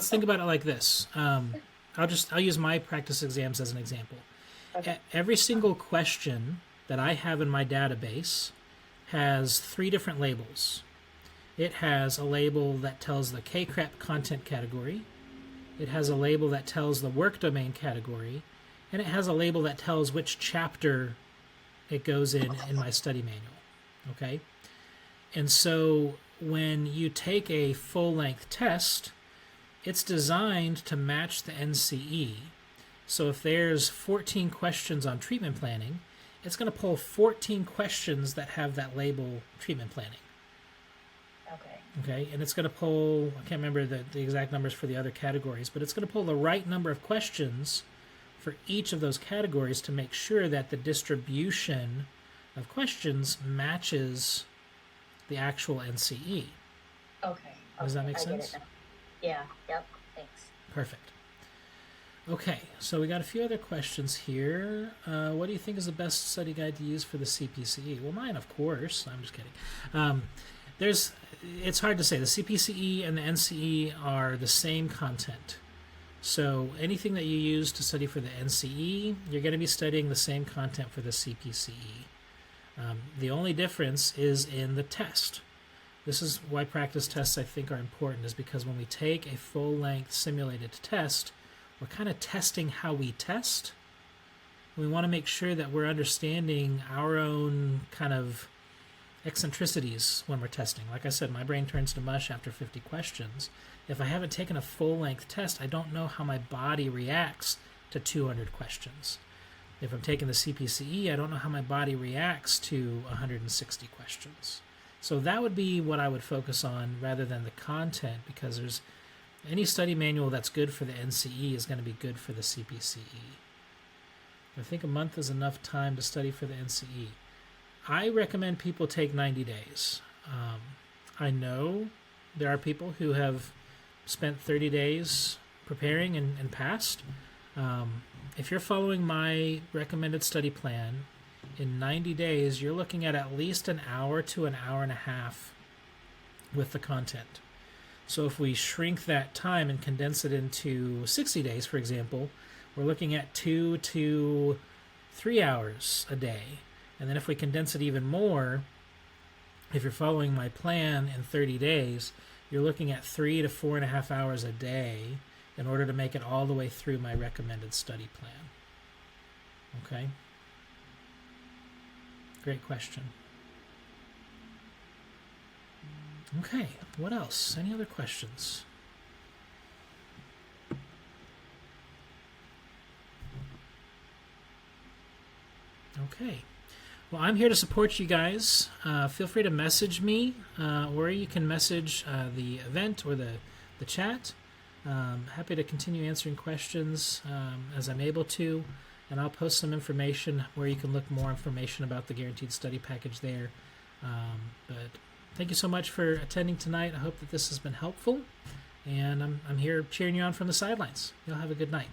Speaker 1: think about it like this. I'll use my practice exams as an example.
Speaker 5: Okay.
Speaker 1: Every single question that I have in my database has 3 different labels. It has a label that tells the KCRAP content category. It has a label that tells the work domain category, and it has a label that tells which chapter it goes in my study manual. Okay? And so when you take a full-length test, it's designed to match the NCE. So if there's 14 questions on treatment planning, it's going to pull 14 questions that have that label treatment planning. Okay, and it's going to pull, I can't remember the exact numbers for the other categories, but it's going to pull the right number of questions for each of those categories to make sure that the distribution of questions matches the actual NCE.
Speaker 5: Okay.
Speaker 1: Does that make sense?
Speaker 5: Get it now. Yeah, yep, thanks.
Speaker 1: Perfect. Okay, so we got a few other questions here. What do you think is the best study guide to use for the CPCE? Well, mine, of course. I'm just kidding. It's hard to say. The CPCE and the NCE are the same content. So anything that you use to study for the NCE, you're going to be studying the same content for the CPCE. The only difference is in the test. This is why practice tests, I think, are important, is because when we take a full-length simulated test, we're kind of testing how we test. We want to make sure that we're understanding our own kind of eccentricities when we're testing. Like I said, my brain turns to mush after 50 questions. If I haven't taken a full-length test, I don't know how my body reacts to 200 questions. If I'm taking the CPCE, I don't know how my body reacts to 160 questions. So that would be what I would focus on rather than the content, because there's any study manual that's good for the NCE is going to be good for the CPCE. I think a month is enough time to study for the NCE. I recommend people take 90 days. I know there are people who have spent 30 days preparing and passed. If you're following my recommended study plan, in 90 days, you're looking at least an hour to an hour and a half with the content. So if we shrink that time and condense it into 60 days, for example, we're looking at 2 to 3 hours a day. And then if we condense it even more, if you're following my plan in 30 days, you're looking at 3 to 4.5 hours a day in order to make it all the way through my recommended study plan. Okay? Great question. Okay, what else? Any other questions? Okay. Well, I'm here to support you guys. Feel free to message me, or you can message the event or the chat. Happy to continue answering questions as I'm able to, and I'll post some information where you can look more information about the Guaranteed Study Package there. But thank you so much for attending tonight. I hope that this has been helpful, and I'm here cheering you on from the sidelines. You'll have a good night.